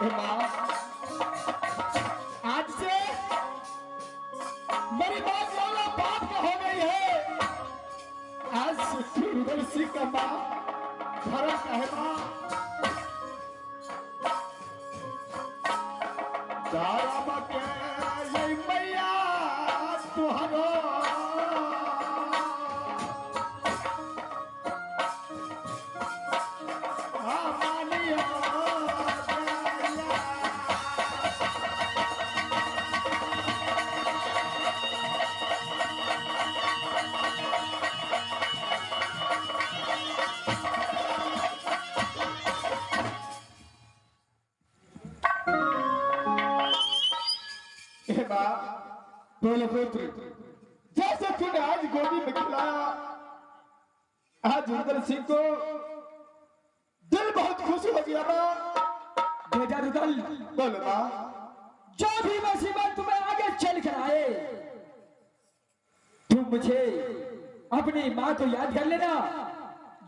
आज से मेरी बात वाला बात हो गई है। आज सूर्यवंशी का माँ धर्म का है माँ दारा के ये मैया तुहरो बोले पुत्र, जैसे तूने आज गोदी में खिलाया, आज रुद्र सिंह को दिल बहुत खुश हो गया माँ। बेटा रुदल, बोले माँ, जो भी मुसीबत तुम्हें आगे चल कर आए, तुम मुझे अपनी माँ को याद कर लेना।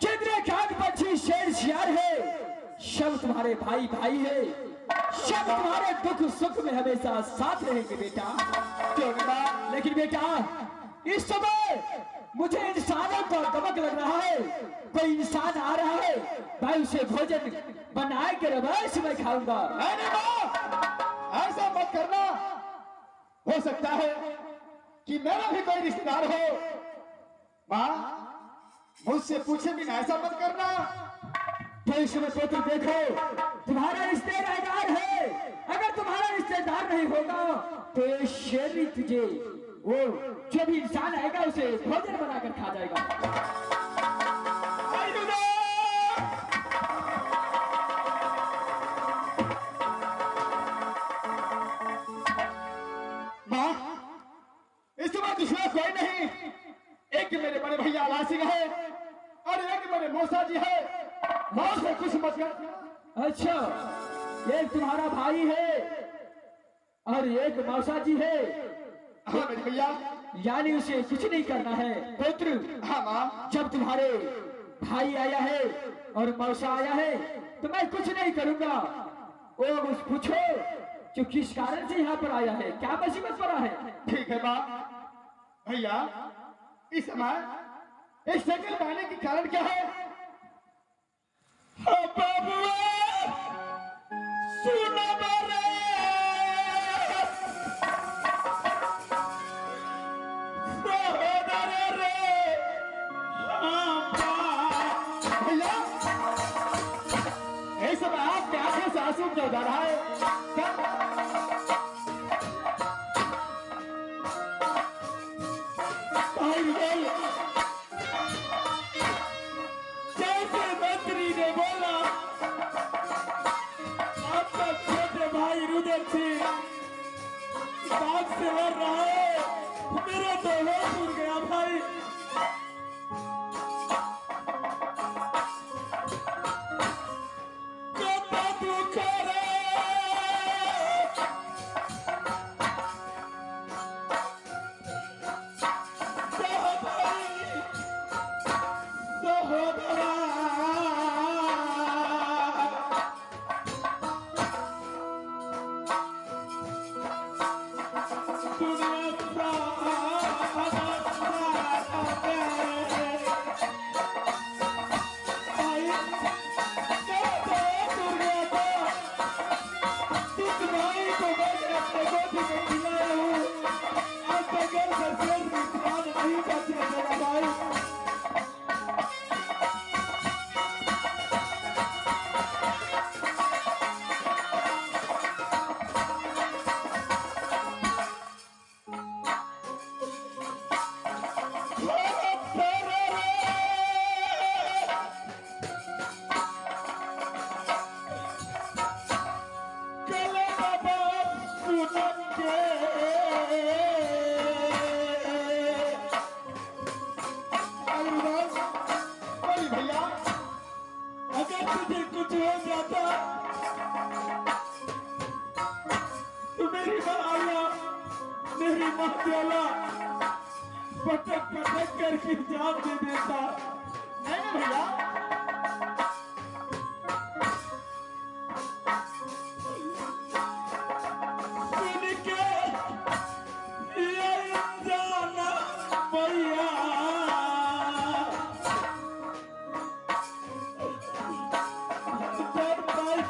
जितने काग पक्षी शेर शियार है, सब तुम्हारे भाई भाई है, सब तुम्हारे दुख सुख में हमेशा साथ रहेंगे बेटा। लेकिन बेटा, इस समय मुझे इंसानों का दमक लग रहा है। कोई इंसान आ रहा है, भाई उसे भोजन बनाए के रवायत मैं खाऊंगा। ऐसा मत करना। हो सकता है कि मेरा भी कोई रिश्तेदार हो। माँ, मुझसे पूछे बिना ऐसा मत करना। तो इस समय पुत्र देखो, तुम्हारा रिश्तेदार है। अगर तुम्हारा रिश्तेदार नहीं होगा तो ये शेर तुझे, वो जो भी इंसान आएगा उसे भोजन बनाकर खा जाएगा। माँ, इस समय दूसरा कोई नहीं। एक मेरे बड़े भैया लासिंग है और एक मेरे मौसा जी है। माँ से कुछ मत कर। अच्छा, एक तुम्हारा भाई है और एक मौसा जी है। हाँ मेरे भैया, यानी उसे कुछ नहीं करना है पुत्र। हाँ माँ, जब तुम्हारे भाई आया है और मौसा आया है तो मैं कुछ नहीं करूंगा। वो मुझ पूछो जो किस कारण से यहाँ पर आया है, क्या मुसीबत पड़ा है। ठीक है माँ। भैया, इस समय इस शक्ल में आने के कारण क्या है? आंसू क्यों जा रहा है? जैसे मंत्री ने बोला, आपका छोटे भाई रुदल सिंह बात से लड़ रहा है, मेरा तो होश उड़ गया भाई। पटक पटक करके जान दे देता। नहीं भैया,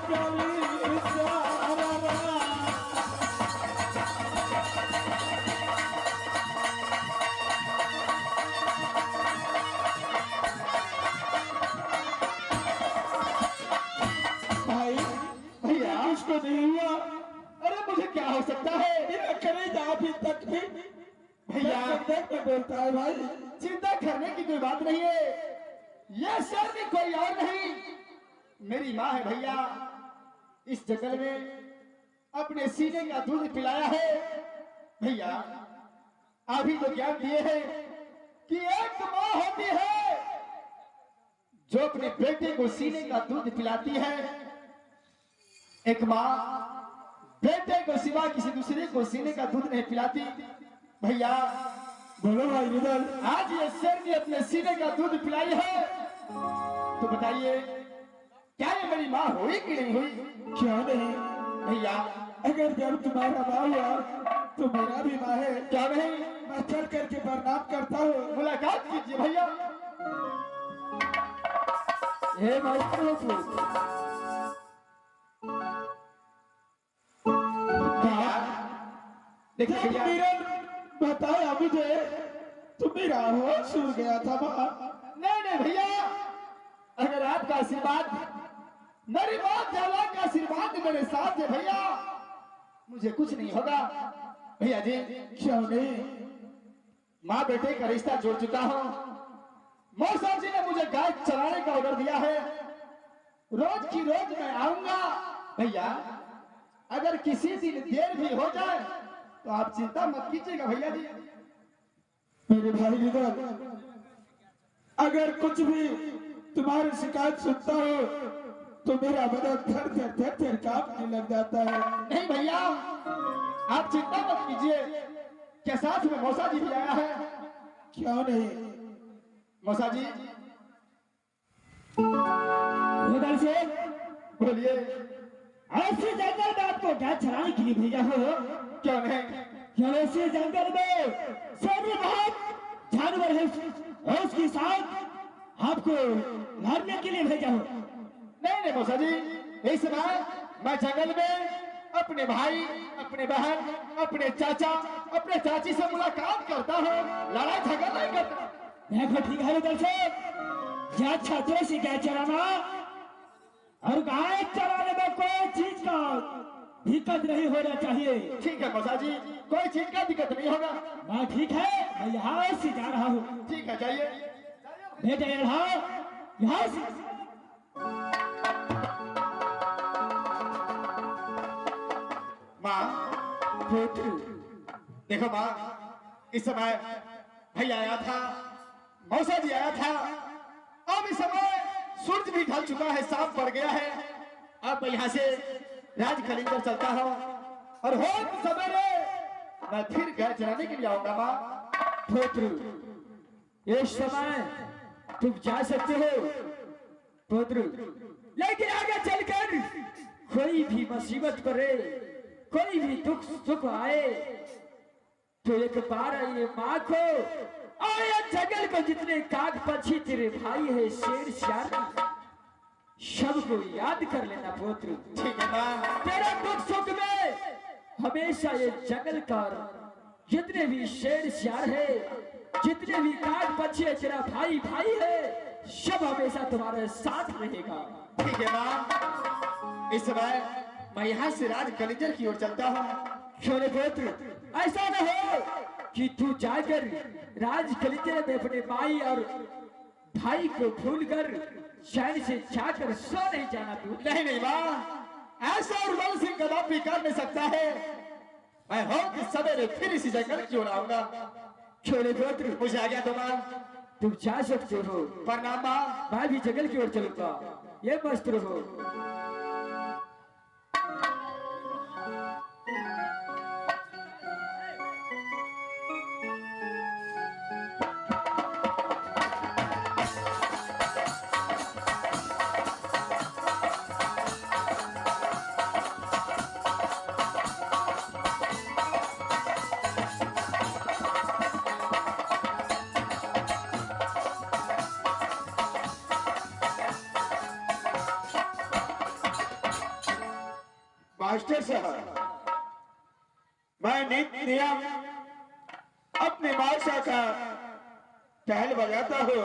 भाई भैया इसको नहीं हुआ। अरे मुझे क्या हो सकता है? मेरा कलेजा अभी तक भी भैया में बोलता है। भाई चिंता करने की कोई बात नहीं है, यह शहर में कोई और नहीं, मेरी माँ है भैया। इस जंगल में अपने सीने का दूध पिलाया है भैया। अभी तो ज्ञान दिए हैं कि एक माँ होती है जो अपने बेटे को सीने का दूध पिलाती है। एक माँ बेटे को सिवा किसी दूसरे को सीने का दूध नहीं पिलाती भैया। बोलो भाई निधन, आज ये शेर ने अपने सीने का दूध पिलाई है, तो बताइए क्या ये मेरी माँ हुई कि नहीं हुई? क्यों नहीं भैया, अगर जब तुम्हारा माँ हुआ तो मेरा भी माँ है। क्या नहीं? मैं चल करके प्रणाम करता हूँ, मुलाकात कीजिए भैया। हे मास्टर देखिए भैया, बताया मुझे तो मेरा होश उड़ गया था माँ। नहीं नहीं भैया, अगर आपका आशीर्वाद, मेरी माँ जाला का आशीर्वाद मेरे साथ है भैया, मुझे कुछ नहीं होगा भैया जी। क्यों नहीं? माँ बेटे का रिश्ता जोड़ चुका हूँ। मौसा जी ने मुझे गाय चराने का ऑर्डर दिया है, रोज की रोज मैं आऊंगा भैया। अगर किसी दिन देर भी हो जाए तो आप चिंता मत कीजिएगा भैया जी। मेरे भाई निधन, अगर कुछ भी तुम्हारी शिकायत सुनता हो तो मेरा बदन थर थर थर थर कांपने लग जाता है। नहीं भैया, आप चिंता मत कीजिए, क्या साथ में मौसा जी भी आया है? क्यों नहीं मौसा जी? उधर से बोलिए। ऐसे जंगल में आपको क्या चलाने के लिए भेजा हो? क्यों नहीं? क्या ऐसे जंगल में शेर बहुत जानवर है और उसके साथ आपको लड़ने के लिए भेजा हो? नहीं नहीं मौसा जी, इस समय मैं जंगल में अपने भाई, अपने बहन, अपने चाचा, अपने चाची से मुलाकात करता हूँ, लड़ाई झगड़ा नहीं करता। देखो ठीक है उधर से, या छात्रों से क्या चलाना और गाय चलाने में कोई चीज का दिक्कत नहीं होना चाहिए। ठीक है मौसा जी, कोई चीज का दिक्कत नहीं होगा। मैं ठीक है, मैं यहाँ से जा रहा हूँ। ठीक है, जाइए। बेटे यहाँ से माँ, पुत्र, देखो माँ, इस समय भैया आया था, मौसा जी आया था, अब इस समय सूरज भी ढल चुका है, शाम पड़ गया है। अब मैं यहाँ से राज कलिंगर चलता हूँ और हो सवेरे मैं फिर गाय चराने के लिए आऊंगा माँ। पुत्र, इस समय तुम जा सकते हो पुत्र, लेकिन आगे चलकर कोई भी मुसीबत पड़े, कोई भी दुख सुख आए तो एक बार ये माँ को और ये जंगल को जितने काग पक्षी तेरे भाई है, शेर सियार, सबको याद कर लेना पुत्र। ठीक है माँ। तेरा दुख सुख में हमेशा ये जंगल का जितने भी शेर सियार है, जितने भी काग पक्षी है, तेरा भाई है, सब हमेशा तुम्हारे साथ रहेगा। ठीक है माँ, इस समय मैं यहाँ से राज कलिंगर की ओर चलता हूँ। छोरे पुत्र, ऐसा न हो कि तू जाकर राज कलिंगर में अपने भाई और भाई को भूलकर चैन से जाकर सो नहीं जाना तू। नहीं नहीं माँ, ऐसा उर्वल सिंह कदापि कर नहीं सकता है। मैं हो कि सवेरे फिर इसी जंगल की ओर आऊंगा। छोरे पुत्र, मुझे आ गया तो माँ। तुम जा सकते हो। प्रणाम माँ। मैं भी जंगल की ओर चलूंगा, ये मस्त रहो। मास्टर साहब, मैं नित्य नियम अपने माशा का टहल बजाता हूँ।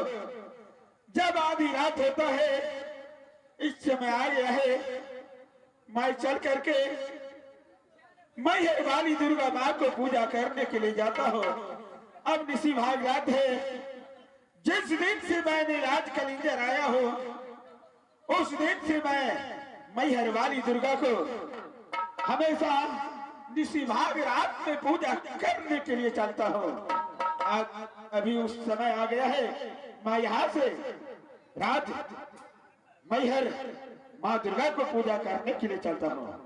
जब आधी रात होता है, इस समय आ गया है, मैं चल करके मैहर वाली दुर्गा माँ को पूजा करने के लिए जाता हूँ। अब निसी भाग रात है। जिस दिन से मैंने राज कलिंजर आया हूँ, उस दिन से मैं मैहर वाली दुर्गा को हमेशा निसी भाग रात में पूजा करने के लिए चलता हूँ। अभी उस समय आ गया है, मैं यहाँ से राज मैहर माँ दुर्गा को पूजा करने के लिए चलता हूँ।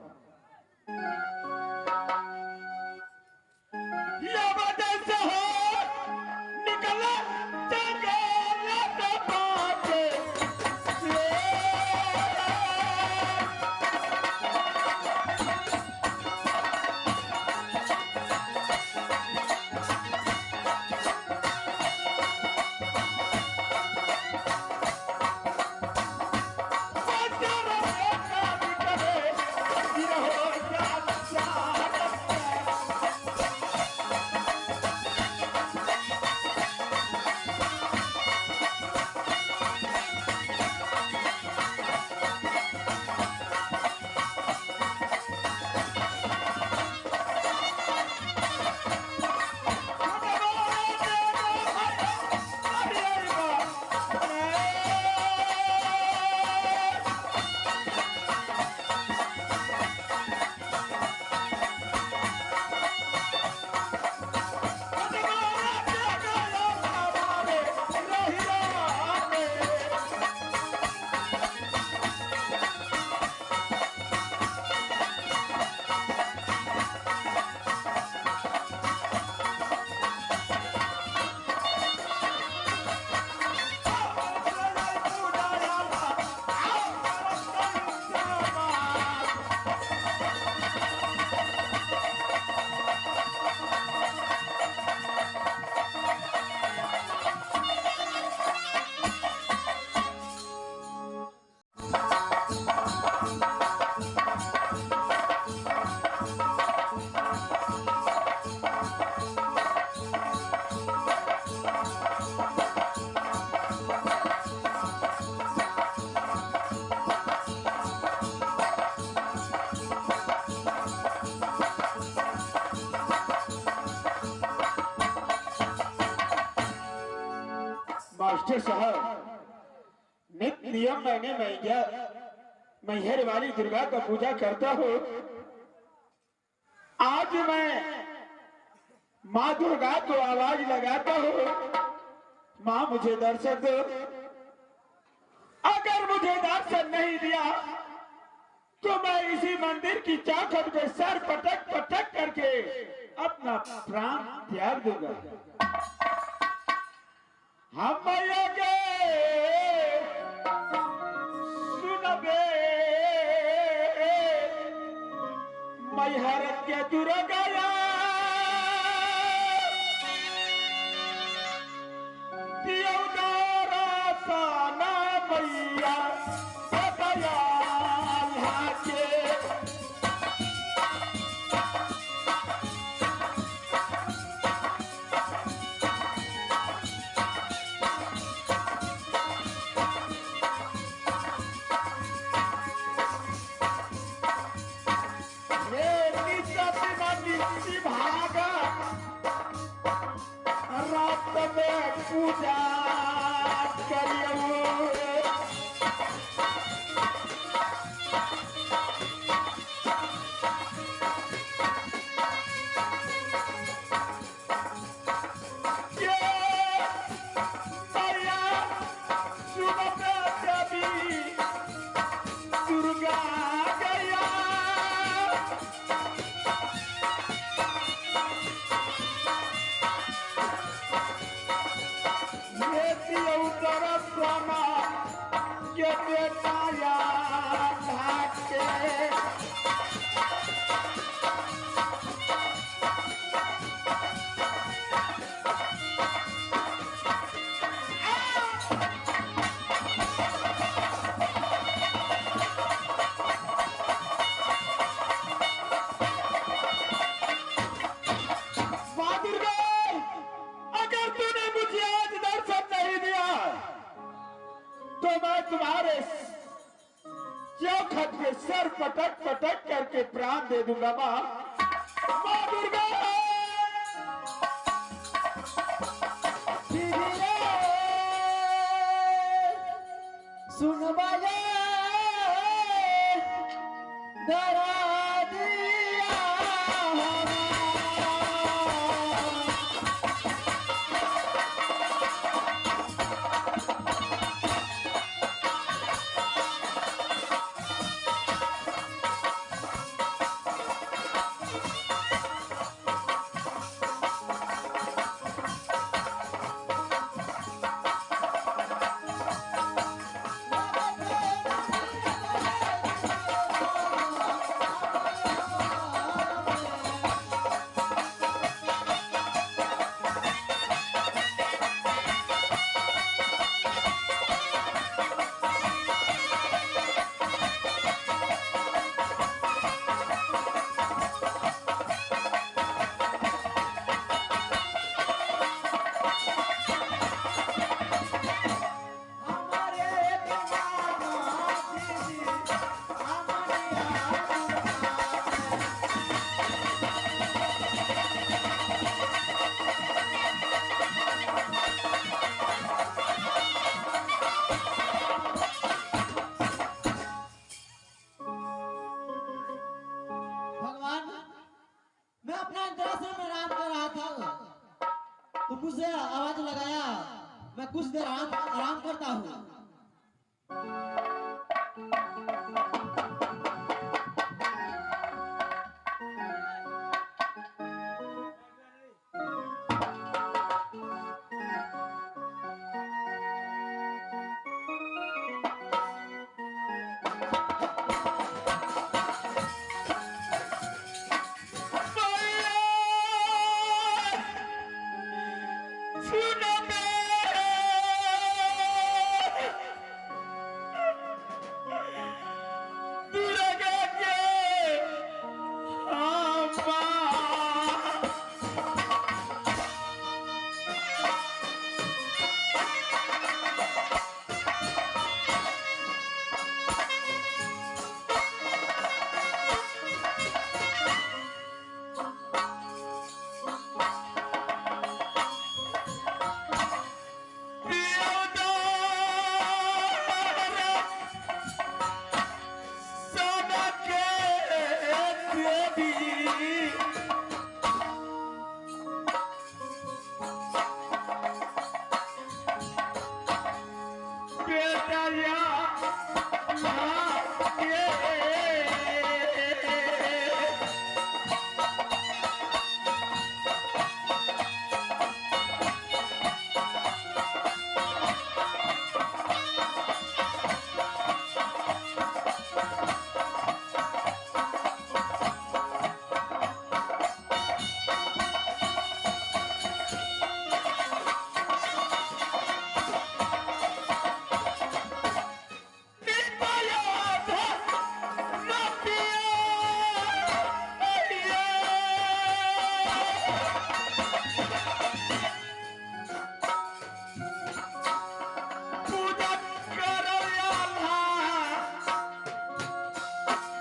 मास्टर साहब, नित्य नियम मैंने मैहर वाली दुर्गा का पूजा करता हूँ। आज मैं माँ दुर्गा को आवाज लगाता हूँ, माँ मुझे दर्शन दो। अगर मुझे दर्शन नहीं दिया तो मैं इसी मंदिर की चौखट पे सर पटक पटक करके अपना प्राण त्याग दूंगा। हम सुनबे मैहर के दुर्गा साना मैया चौखट के सर पटक पटक करके प्राण दे दूंगा माँ। माँ दुर्गा सुन बाजा डरा दिया तो मुझसे आवाज लगाया, मैं कुछ देर आराम करता हूँ।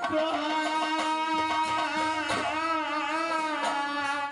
तो